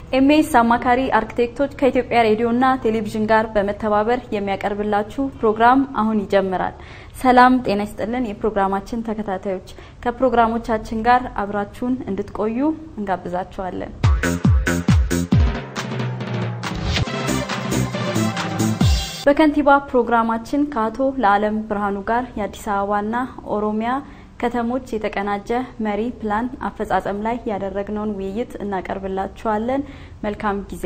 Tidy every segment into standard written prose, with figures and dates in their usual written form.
ኤምኤስ አማካሪ አርኪቴክቶች ከኢትዮጵያ ሬዲዮና ቴሌቪዥን ጋር በመተባበር የሚያቀርብላችሁ ፕሮግራም አሁን ይጀምራል። ሰላም ጤና ይስጥልን የፕሮግራማችን ተከታታዮች፣ ከፕሮግራሞቻችን ጋር አብራችሁን እንድትቆዩ እንጋብዛችኋለን። በከንቲባ ፕሮግራማችን ከአቶ ለዓለም ብርሃኑ ጋር የአዲስ አበባና ኦሮሚያ ከተሞች የተቀናጀ መሪ ፕላን አፈጻጸም ላይ ያደረግነውን ውይይት እናቀርብላችኋለን። መልካም ጊዜ።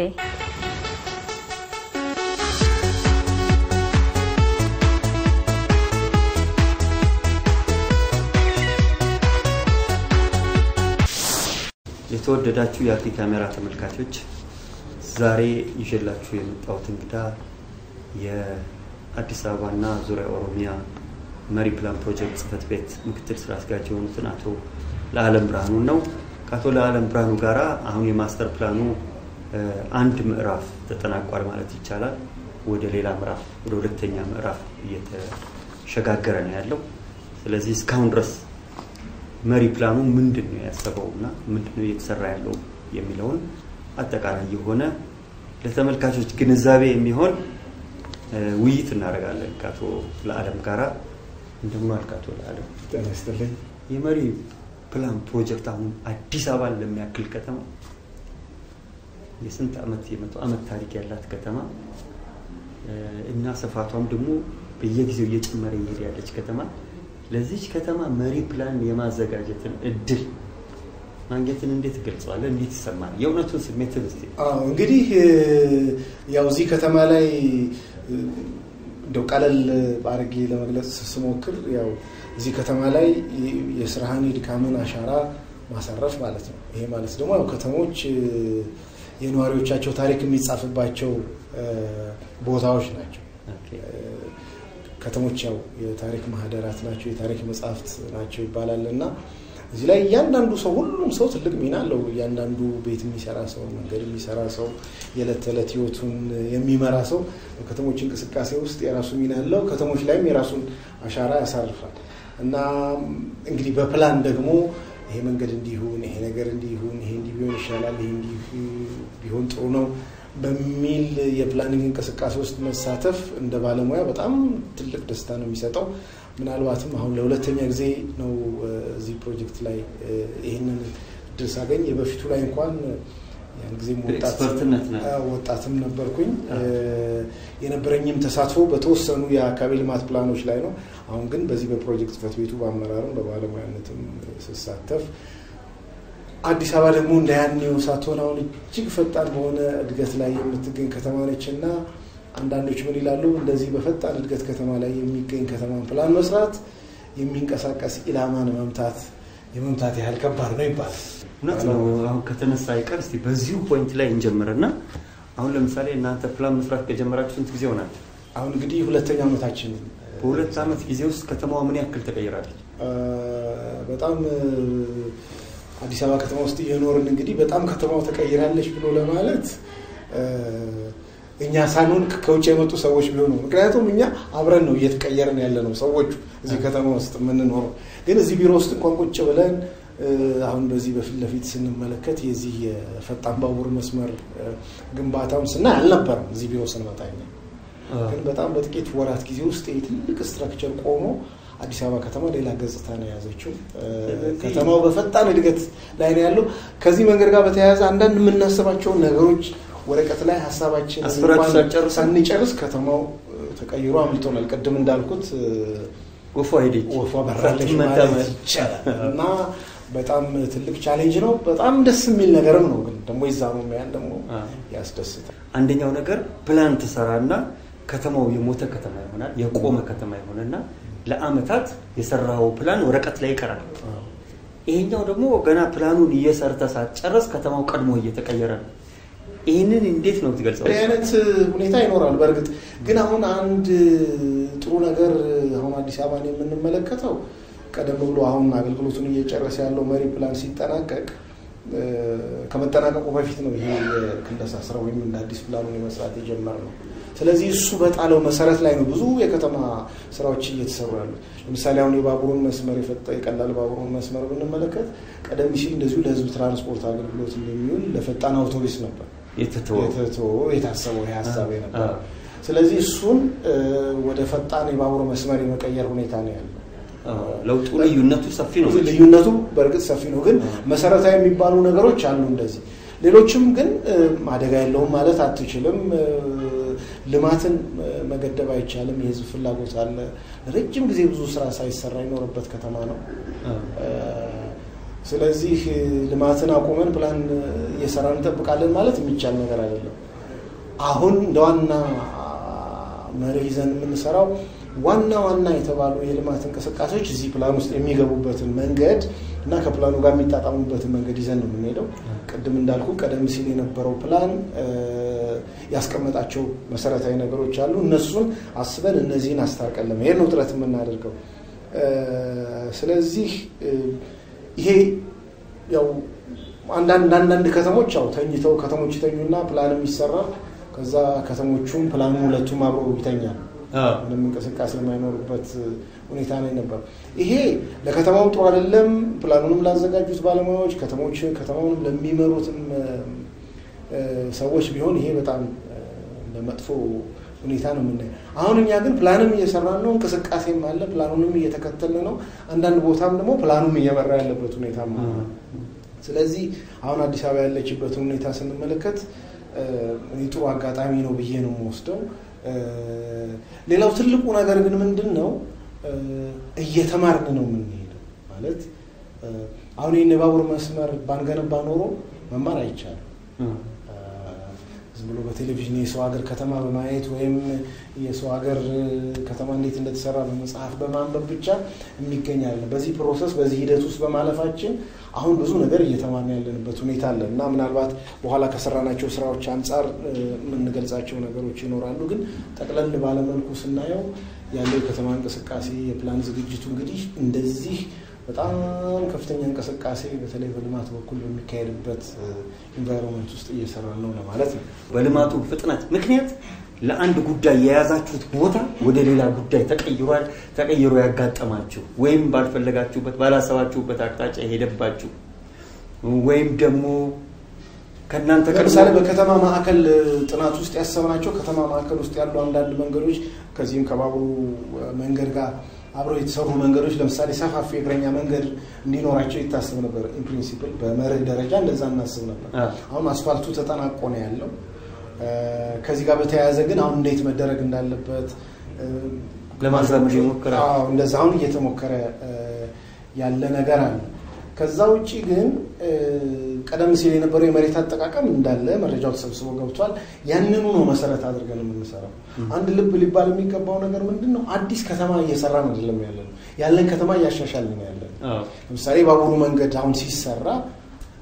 የተወደዳችሁ የአፍሪካ ካሜራ ተመልካቾች፣ ዛሬ ይዤላችሁ የመጣሁት እንግዳ የአዲስ አበባና ዙሪያ ኦሮሚያ መሪ ፕላን ፕሮጀክት ጽፈት ቤት ምክትል ስራ አስኪያጅ የሆኑትን አቶ ለዓለም ብርሃኑ ነው። ከአቶ ለዓለም ብርሃኑ ጋራ አሁን የማስተር ፕላኑ አንድ ምዕራፍ ተጠናቋል ማለት ይቻላል። ወደ ሌላ ምዕራፍ ወደ ሁለተኛ ምዕራፍ እየተሸጋገረ ነው ያለው። ስለዚህ እስካሁን ድረስ መሪ ፕላኑ ምንድነው ያሰበውና ምንድነው እየተሰራ ያለው የሚለውን አጠቃላይ የሆነ ለተመልካቾች ግንዛቤ የሚሆን ውይይት እናደርጋለን ከአቶ ለዓለም ጋራ። እንደምን አልካቶ ለዓለም ተነስተልኝ የመሪ ፕላን ፕሮጀክት አሁን አዲስ አበባን ለሚያክል ከተማ የስንት ዓመት ታሪክ ያላት ከተማ እና ሰፋቷም ደግሞ በየጊዜው እየጨመረ ይሄድ ያለች ከተማ ለዚች ከተማ መሪ ፕላን የማዘጋጀትን እድል ማግኘትን እንዴት ገልጿል? እንዴት ይሰማል? የእውነቱን ስሜት እስቲ እንግዲህ ያው እዚህ ከተማ ላይ ቀለል ባርጌ ለመግለጽ ስሞክር ያው እዚህ ከተማ ላይ የስራህን የድካምን አሻራ ማሳረፍ ማለት ነው። ይሄ ማለት ደግሞ ያው ከተሞች የነዋሪዎቻቸው ታሪክ የሚጻፍባቸው ቦታዎች ናቸው። ከተሞች ያው የታሪክ ማህደራት ናቸው፣ የታሪክ መጻሕፍት ናቸው ይባላልና እዚህ ላይ እያንዳንዱ ሰው ሁሉም ሰው ትልቅ ሚና አለው። እያንዳንዱ ቤት የሚሰራ ሰው፣ መንገድ የሚሰራ ሰው፣ የዕለት ተዕለት ህይወቱን የሚመራ ሰው ከተሞች እንቅስቃሴ ውስጥ የራሱ ሚና አለው። ከተሞች ላይም የራሱን አሻራ ያሳርፋል እና እንግዲህ በፕላን ደግሞ ይሄ መንገድ እንዲሆን፣ ይሄ ነገር እንዲሆን፣ ይሄ እንዲሆን ይሻላል፣ ይሄ እንዲሆን ጥሩ ነው በሚል የፕላኒንግ እንቅስቃሴ ውስጥ መሳተፍ እንደ ባለሙያ በጣም ትልቅ ደስታ ነው የሚሰጠው። ምናልባትም አሁን ለሁለተኛ ጊዜ ነው እዚህ ፕሮጀክት ላይ ይሄንን ድርስ አገኝ። በፊቱ ላይ እንኳን ያን ጊዜ ወጣትም ነበርኩኝ። የነበረኝም ተሳትፎ በተወሰኑ የአካባቢ ልማት ፕላኖች ላይ ነው። አሁን ግን በዚህ በፕሮጀክት ጽፈት ቤቱ በአመራርም በባለሙያነትም ስሳተፍ አዲስ አበባ ደግሞ እንዳያንየው ሳትሆን አሁን እጅግ ፈጣን በሆነ እድገት ላይ የምትገኝ ከተማ ነችና አንዳንዶች ምን ይላሉ? እንደዚህ በፈጣን እድገት ከተማ ላይ የሚገኝ ከተማን ፕላን መስራት የሚንቀሳቀስ ኢላማን የመምታት ያህል ከባድ ነው ይባላል። እውነት ነው። አሁን ከተነሳ አይቀር እስቲ በዚሁ ፖይንት ላይ እንጀምርና አሁን ለምሳሌ እናንተ ፕላን መስራት ከጀመራችሁ ስንት ጊዜ ሆናል? አሁን እንግዲህ ሁለተኛ ዓመታችን። በሁለት ዓመት ጊዜ ውስጥ ከተማዋ ምን ያክል ተቀይራለች? በጣም አዲስ አበባ ከተማ ውስጥ እየኖርን እንግዲህ በጣም ከተማው ተቀይራለች ብሎ ለማለት እኛ ሳንሆን ከውጭ የመጡ ሰዎች ቢሆኑ፣ ምክንያቱም እኛ አብረን ነው እየተቀየርን ያለነው ሰዎች እዚህ ከተማ ውስጥ የምንኖረው። ግን እዚህ ቢሮ ውስጥ እንኳን ቁጭ ብለን አሁን በዚህ በፊት ለፊት ስንመለከት የዚህ የፈጣን ባቡር መስመር ግንባታውን ስናይ አልነበረም እዚህ ቢሮ ስንመጣ። ግን በጣም በጥቂት ወራት ጊዜ ውስጥ የትልቅ ስትራክቸር ቆሞ አዲስ አበባ ከተማ ሌላ ገጽታ ነው ያዘችው። ከተማው በፈጣን እድገት ላይ ነው ያለው። ከዚህ መንገድ ጋር በተያያዘ አንዳንድ የምናስባቸው ነገሮች ወረቀት ላይ ሐሳባችን ሳንጨርስ ከተማው ተቀይሮ አምልጦናል። ቀደም እንዳልኩት ወፏ በራለች ማለት ይቻላል እና በጣም ትልቅ ቻሌንጅ ነው። በጣም ደስ የሚል ነገርም ነው። ግን ደግሞ ይዛሙ ያን ደግሞ ያስደስታል። አንደኛው ነገር ፕላን ተሰራና ከተማው የሞተ ከተማ ይሆናል፣ የቆመ ከተማ ይሆንና ለአመታት የሰራው ፕላን ወረቀት ላይ ይቀራል። ይሄኛው ደግሞ ገና ፕላኑን እየሰርተ ሳትጨርስ ከተማው ቀድሞ እየተቀየረ ነው። ይሄንን እንዴት ነው ትገልጸው? አይነት ሁኔታ ይኖራል። በርግጥ ግን አሁን አንድ ጥሩ ነገር አሁን አዲስ አበባን የምንመለከተው ቀደም ብሎ አሁን አገልግሎቱን እየጨረሰ ያለው መሪ ፕላን ሲጠናቀቅ ከመጠናቀቁ በፊት ነው ይሄ የክለሳ ስራ ወይም እንደ አዲስ ፕላኑን የመስራት የጀመርነው። ስለዚህ እሱ በጣለው መሰረት ላይ ነው ብዙ የከተማ ስራዎች እየተሰሩ ያሉት። ለምሳሌ አሁን የባቡሩን መስመር የቀላል ባቡሩን መስመር ብንመለከት ቀደም ሲል እንደዚሁ ለህዝብ ትራንስፖርት አገልግሎት እንደሚውል ለፈጣን አውቶቡስ ነበር የታሰበው ሐሳብ ነበር። ስለዚህ እሱን ወደ ፈጣን የባቡር መስመር የመቀየር ሁኔታ ነው ያለው። ለውጡ ልዩነቱ ሰፊ ነው። ልዩነቱ በእርግጥ ሰፊ ነው፣ ግን መሰረታዊ የሚባሉ ነገሮች አሉ እንደዚህ። ሌሎችም ግን ማደጋ የለውም ማለት አትችልም። ልማትን መገደብ አይቻልም። የህዝብ ፍላጎት አለ። ረጅም ጊዜ ብዙ ስራ ሳይሰራ ይኖርበት ከተማ ነው። ስለዚህ ልማትን አቆመን ፕላን እየሰራን እንጠብቃለን ማለት የሚቻል ነገር አይደለም። አሁን እንደዋና መርህ ይዘን የምንሰራው ዋና የተባሉ የልማት እንቅስቃሴዎች እዚህ ፕላን ውስጥ የሚገቡበትን መንገድ እና ከፕላኑ ጋር የሚጣጣሙበትን መንገድ ይዘን ነው የምንሄደው። ቅድም እንዳልኩ ቀደም ሲል የነበረው ፕላን ያስቀመጣቸው መሰረታዊ ነገሮች አሉ። እነሱን አስበን እነዚህን አስተካክለን ለመሄድ ነው ጥረት የምናደርገው። ስለዚህ ይሄ ያው አንዳንድ ከተሞች ያው ተኝተው ከተሞች ይተኙና ፕላንም ይሰራል። ከዛ ከተሞቹም ፕላኑ ሁለቱም አብረው ይተኛሉ። ምንም እንቅስቃሴ የማይኖርበት ሁኔታ ነው ነበር። ይሄ ለከተማው ጥሩ አይደለም። ፕላኑንም ላዘጋጁት ባለሙያዎች ከተማውን ለሚመሩትም ሰዎች ቢሆን ይሄ በጣም ለመጥፎ ሁኔታ ነው የምናየው። አሁን እኛ ግን ፕላንም እየሰራን ነው፣ እንቅስቃሴም አለ፣ ፕላኑንም እየተከተልን ነው። አንዳንድ ቦታም ደግሞ ፕላኑም እየመራ ያለበት ሁኔታ ነው። ስለዚህ አሁን አዲስ አበባ ያለችበትን ሁኔታ ስንመለከት ጥሩ አጋጣሚ ነው ብዬ ነው የምወስደው። ሌላው ትልቁ ነገር ግን ምንድነው እየተማርን ነው የምንሄደው ማለት አሁን የባቡር መስመር ባንገነባ ኖሮ መማር አይቻልም። ዝም ብሎ በቴሌቪዥን የሰው ሀገር ከተማ በማየት ወይም የሰው ሀገር ከተማ እንዴት እንደተሰራ በመጽሐፍ በማንበብ ብቻ የሚገኝ አይደለም። በዚህ ፕሮሰስ በዚህ ሂደት ውስጥ በማለፋችን አሁን ብዙ ነገር እየተማርን ያለንበት ሁኔታ አለ እና ምናልባት በኋላ ከሰራናቸው ስራዎች አንፃር የምንገልጻቸው ነገሮች ይኖራሉ። ግን ጠቅለል ባለ መልኩ ስናየው ያለው የከተማ እንቅስቃሴ የፕላን ዝግጅቱ እንግዲህ እንደዚህ በጣም ከፍተኛ እንቅስቃሴ በተለይ በልማት በኩል በሚካሄድበት ኢንቫይሮንመንት ውስጥ እየሰራን ነው ለማለት ነው። በልማቱ ፍጥነት ምክንያት ለአንድ ጉዳይ የያዛችሁት ቦታ ወደ ሌላ ጉዳይ ተቀይሮ ያጋጠማችሁ ወይም ባልፈለጋችሁበት ባላሰባችሁበት አቅጣጫ ሄደባችሁ ወይም ደግሞ ከናንተ ለምሳሌ በከተማ ማዕከል ጥናት ውስጥ ያሰብናቸው ከተማ ማዕከል ውስጥ ያሉ አንዳንድ መንገዶች ከዚህም ከባቡሩ መንገድ ጋር አብረው የተሰሩ መንገዶች ለምሳሌ ሰፋፊ የእግረኛ መንገድ እንዲኖራቸው ይታሰብ ነበር። ኢን ፕሪንሲፕል በመርህ ደረጃ እንደዛ እናስብ ነበር። አሁን አስፋልቱ ተጠናቆ ነው ያለው። ከዚህ ጋር በተያያዘ ግን አሁን እንዴት መደረግ እንዳለበት ለማስረዳት ይሞክራል። እንደዛ አሁን እየተሞከረ ያለ ነገር አለ። ከዛ ውጪ ግን ቀደም ሲል የነበረው የመሬት አጠቃቀም እንዳለ መረጃው ተሰብስቦ ገብቷል። ያንኑ ነው መሰረት አድርገን የምንሰራው። አንድ ልብ ሊባል የሚገባው ነገር ምንድነው አዲስ ከተማ እየሰራን አይደለም ያለን ከተማ እያሻሻልን ነው ያለን። ለምሳሌ ባቡሩ መንገድ አሁን ሲሰራ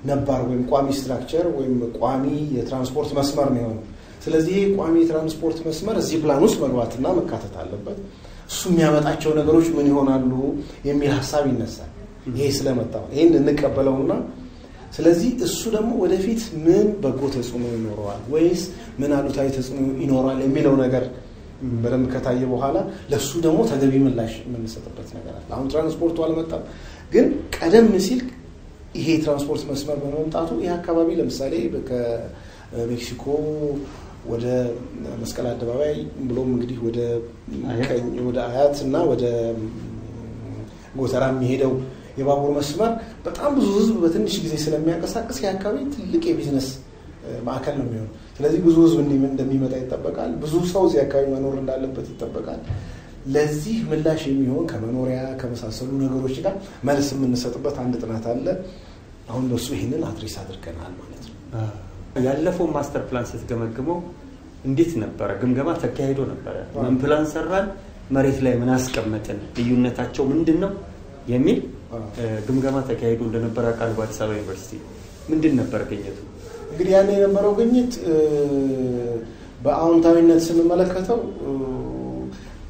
ነባር ወይም ቋሚ ስትራክቸር ወይም ቋሚ የትራንስፖርት መስመር ነው የሆነው። ስለዚህ ቋሚ የትራንስፖርት መስመር እዚህ ፕላን ውስጥ መግባትና መካተት አለበት። እሱ የሚያመጣቸው ነገሮች ምን ይሆናሉ የሚል ሐሳብ ይነሳል። ይሄ ስለመጣ ይሄን እንቀበለውና ስለዚህ እሱ ደግሞ ወደፊት ምን በጎ ተጽዕኖ ይኖረዋል ወይስ ምን አሉታዊ ተጽዕኖ ይኖራል የሚለው ነገር በደንብ ከታየ በኋላ ለሱ ደግሞ ተገቢ ምላሽ የምንሰጥበት ነገር አለ። አሁን ትራንስፖርቱ አልመጣም፣ ግን ቀደም ሲል ይሄ ትራንስፖርት መስመር በመምጣቱ ይሄ አካባቢ ለምሳሌ ከሜክሲኮ ወደ መስቀል አደባባይ ብሎም እንግዲህ ወደ አያት እና ወደ ጎተራ የሚሄደው የባቡር መስመር በጣም ብዙ ህዝብ በትንሽ ጊዜ ስለሚያንቀሳቅስ ያካባቢ ትልቅ የቢዝነስ ማዕከል ነው የሚሆነው። ስለዚህ ብዙ ህዝብ እንደሚመጣ ይጠበቃል። ብዙ ሰው እዚህ አካባቢ መኖር እንዳለበት ይጠበቃል። ለዚህ ምላሽ የሚሆን ከመኖሪያ ከመሳሰሉ ነገሮች ጋር መልስ የምንሰጥበት አንድ ጥናት አለ። አሁን በሱ ይሄንን አድሬስ አድርገናል ማለት ነው። ያለፈው ማስተር ፕላን ስትገመግመው እንዴት ነበር? ግምገማ ተካሂዶ ነበር። ምን ፕላን ሰራን፣ መሬት ላይ ምን አስቀመጥን፣ ልዩነታቸው ምንድነው የሚል ግምገማ ተካሂዶ እንደነበር አቃል በአዲስ አበባ ዩኒቨርሲቲ ምንድን ነበር ግኝቱ? እንግዲህ ያን የነበረው ግኝት በአዎንታዊነት ስንመለከተው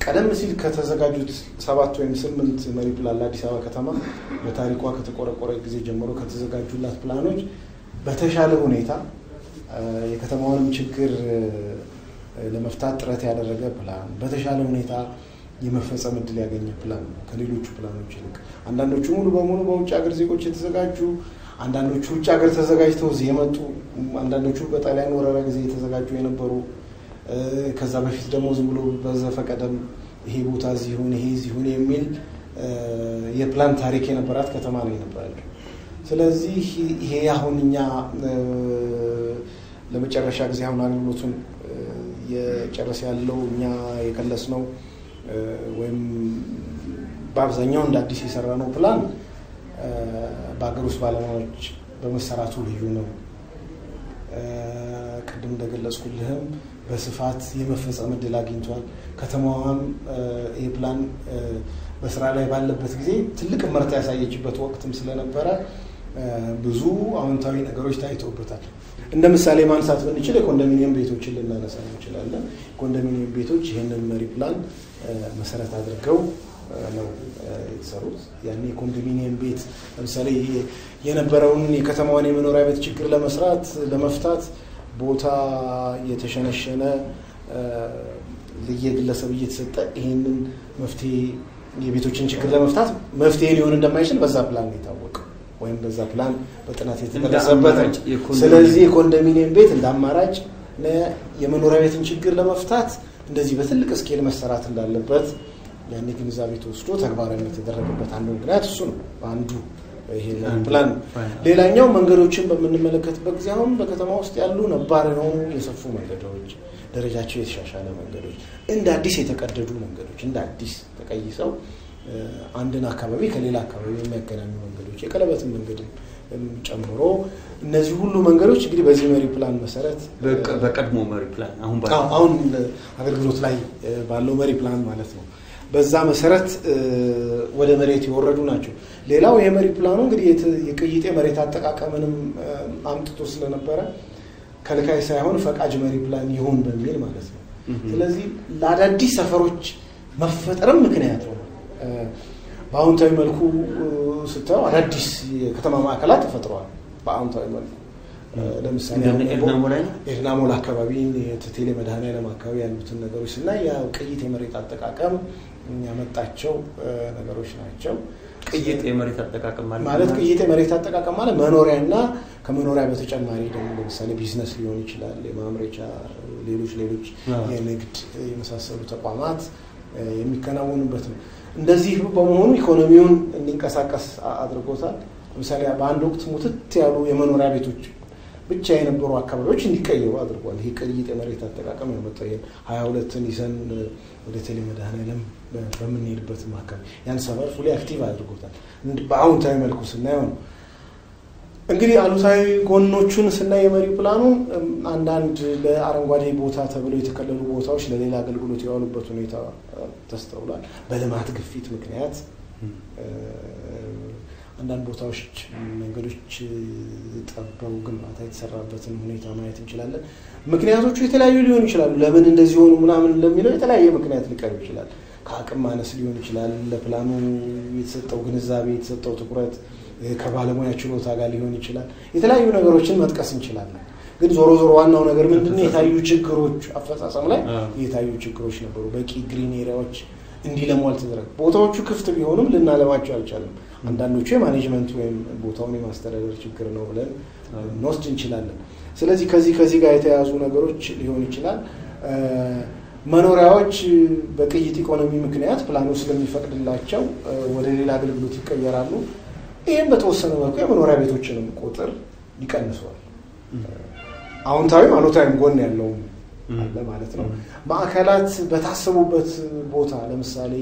ቀደም ሲል ከተዘጋጁት 7 ወይም 8 መሪ ፕላን አዲስ አበባ ከተማ በታሪኳ ከተቆረቆረ ጊዜ ጀምሮ ከተዘጋጁላት ፕላኖች በተሻለ ሁኔታ የከተማውን ችግር ለመፍታት ጥረት ያደረገ ፕላን በተሻለ ሁኔታ የመፈጸም እድል ያገኘ ፕላን ከሌሎቹ ፕላኖች ይልቅ አንዳንዶቹ ሙሉ በሙሉ በውጭ ሀገር ዜጎች የተዘጋጁ አንዳንዶቹ ውጭ ሀገር ተዘጋጅተው እዚህ የመጡ አንዳንዶቹ በጣሊያን ወረራ ጊዜ የተዘጋጁ የነበሩ ከዛ በፊት ደግሞ ዝም ብሎ በዘፈቀደም ይሄ ቦታ እዚህ ይሁን ይሄ እዚህ ይሁን የሚል የፕላን ታሪክ የነበራት ከተማ ነው የነበረችው። ስለዚህ ይሄ አሁንኛ ለመጨረሻ ጊዜ አሁን አገልግሎቱን የጨረሰ ያለው እኛ የከለስነው ወይም በአብዛኛው እንደ አዲስ የሰራነው ፕላን በአገር ውስጥ ባለሙያዎች በመሰራቱ ልዩ ነው። ቅድም እንደገለጽኩልህም በስፋት የመፈጸም እድል አግኝቷል። ከተማዋም ይህ ፕላን በስራ ላይ ባለበት ጊዜ ትልቅ ምርት ያሳየችበት ወቅትም ስለነበረ ብዙ አዎንታዊ ነገሮች ታይተውበታል። እንደ ምሳሌ ማንሳት ብንችል የኮንዶሚኒየም ቤቶችን ልናነሳ እንችላለን። ኮንዶሚኒየም ቤቶች ይሄንን መሪ ፕላን መሰረት አድርገው ነው የተሰሩት። ያኔ ኮንዶሚኒየም ቤት ለምሳሌ የነበረውን የከተማዋን የመኖሪያ ቤት ችግር ለመፍታት ቦታ የተሸነሸነ ለየግለሰብ እየተሰጠ ይሄንን መፍትሄ የቤቶችን ችግር ለመፍታት መፍትሄ ሊሆን እንደማይችል በዛ ፕላን የታወቀው ወይም በዛ ፕላን በጥናት የተደረሰበት። ስለዚህ የኮንዶሚኒየም ቤት እንዳማራጭ የመኖሪያ ቤትን ችግር ለመፍታት እንደዚህ በትልቅ ስኬል መሰራት እንዳለበት ያኔ ግንዛቤ ተወስዶ ተግባራዊ የተደረገበት አንዱ ምክንያት እሱ ነው። አንዱ ይሄ ፕላን ሌላኛው መንገዶችን በምንመለከትበት ጊዜ አሁን በከተማ ውስጥ ያሉ ነባር የሆኑ የሰፉ መንገዶች ደረጃቸው የተሻሻለ መንገዶች እንደ አዲስ የተቀደዱ መንገዶች እንደ አዲስ ተቀይሰው አንድን አካባቢ ከሌላ አካባቢ የሚያገናኙ መንገዶች የቀለበት መንገድ ጨምሮ እነዚህ ሁሉ መንገዶች እንግዲህ በዚህ መሪ ፕላን መሰረት በቀድሞ መሪ ፕላን አሁን አገልግሎት ላይ ባለው መሪ ፕላን ማለት ነው በዛ መሰረት ወደ መሬት ይወረዱ ናቸው። ሌላው የመሪ ፕላኑ እንግዲህ የቅይጤ መሬት አጠቃቀምንም አምጥቶ ስለነበረ ከልካይ ሳይሆን ፈቃጅ መሪ ፕላን ይሁን በሚል ማለት ነው። ስለዚህ ለአዳዲስ ሰፈሮች መፈጠርም ምክንያት ነው። በአዎንታዊ መልኩ ስታዩ አዳዲስ የከተማ ማዕከላት ተፈጥረዋል በአዎንታዊ መልኩ። ለምሳሌ ኤርናሞል አካባቢ የቴሌ መድኃኔዓለም አካባቢ ያሉትን ነገሮች ስናይ ያው ቅይጥ የመሬት አጠቃቀም ያመጣቸው ነገሮች ናቸው። ቅይጥ የመሬት አጠቃቀም ማለት ቅይጥ የመሬት አጠቃቀም ማለት መኖሪያና ከመኖሪያ በተጨማሪ ደግሞ ለምሳሌ ቢዝነስ ሊሆን ይችላል፣ የማምረቻ ሌሎች የንግድ የመሳሰሉ ተቋማት የሚከናወኑበት ነው። እንደዚህ በመሆኑ ኢኮኖሚውን እንዲንቀሳቀስ አድርጎታል። ለምሳሌ በአንድ ወቅት ሙትት ያሉ የመኖሪያ ቤቶች ብቻ የነበሩ አካባቢዎች እንዲቀየሩ አድርጓል። ይሄ ቅይጥ የመሬት አጠቃቀም ያመጣው ይሄን 22ን ይዘን ወደ ቴሌ መድኃኔዓለም በምንሄድበት አካባቢ ያን ሰፈር ፉሊ አክቲቭ አድርጎታል። በአዎንታዊ መልኩ ስናየው ነው። እንግዲህ አሉታዊ ጎኖቹን ስናይ የመሪ ፕላኑ አንዳንድ ለአረንጓዴ ቦታ ተብለው የተከለሉ ቦታዎች ለሌላ አገልግሎት ያዋሉበት ሁኔታ ተስተውሏል። በልማት ግፊት ምክንያት አንዳንድ ቦታዎች መንገዶች ጠበው ግንባታ የተሰራበትን ሁኔታ ማየት እንችላለን። ምክንያቶቹ የተለያዩ ሊሆኑ ይችላሉ። ለምን እንደዚህ ሆኑ ምናምን ለሚለው የተለያየ ምክንያት ሊቀርብ ይችላል። ከአቅም ማነስ ሊሆን ይችላል፣ ለፕላኑ የተሰጠው ግንዛቤ የተሰጠው ትኩረት ከባለሙያ ችሎታ ጋር ሊሆን ይችላል። የተለያዩ ነገሮችን መጥቀስ እንችላለን። ግን ዞሮ ዋናው ነገር ምንድነው የታዩ ችግሮች አፈጻጸም ላይ የታዩ ችግሮች ነበሩ። በቂ ግሪን ኤሪያዎች እንዲለሙ አልተደረገም። ቦታዎቹ ክፍት ቢሆኑም ልናለማቸው አልቻለም። አንዳንዶቹ የማኔጅመንት ወይም ቦታውን የማስተዳደር ችግር ነው ብለን እንወስድ እንችላለን። ስለዚህ ከዚህ ጋር የተያዙ ነገሮች ሊሆን ይችላል። መኖሪያዎች በቅይጥ ኢኮኖሚ ምክንያት ፕላኑ ስለሚፈቅድላቸው ወደ ሌላ አገልግሎት ይቀየራሉ። ይሄም በተወሰነ መልኩ የመኖሪያ ቤቶችንም ቁጥር ይቀንሷል። አዎንታዊም አሉታዊም ጎን ያለው አለ ማለት ነው። ማዕከላት በታሰቡበት ቦታ ለምሳሌ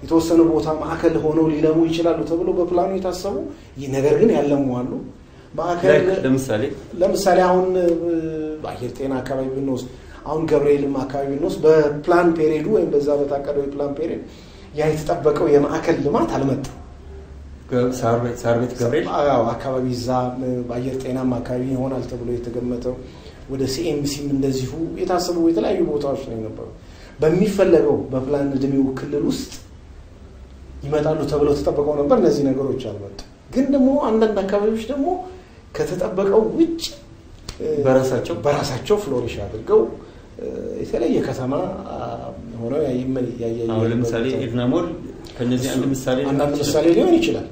የተወሰነ ቦታ ማዕከል ሆነው ሊለሙ ይችላሉ ተብሎ በፕላኑ የታሰቡ ነገር ግን ያለሙ አሉ። ማዕከል ለምሳሌ አሁን አየር ጤና አካባቢ ብንወስድ አሁን ገብርኤልም አካባቢ ብንወስድ በፕላን ፔሪዱ ወይም በዛ በታቀደው የፕላን ፔሪድ ያ የተጠበቀው የማዕከል ልማት አልመጣም። ሳር ቤት ገብርኤል አካባቢ እዛ በአየር ጤናም አካባቢ ይሆናል ተብሎ የተገመተው ወደ ሲኤምሲም እንደዚሁ የታሰቡ የተለያዩ ቦታዎች ነው የነበሩ። በሚፈለገው በፕላን እድሜው ክልል ውስጥ ይመጣሉ ተብለው ተጠብቀው ነበር እነዚህ ነገሮች አልመጡም ግን ደግሞ አንዳንድ አካባቢዎች ደግሞ ከተጠበቀው ውጭ በራሳቸው ፍሎሪሽ አድርገው የተለየ ከተማ ሆነው ያያያሉ ለምሳሌ ኢድናሞል ከነዚህ አንድ ምሳሌ ሊሆን ይችላል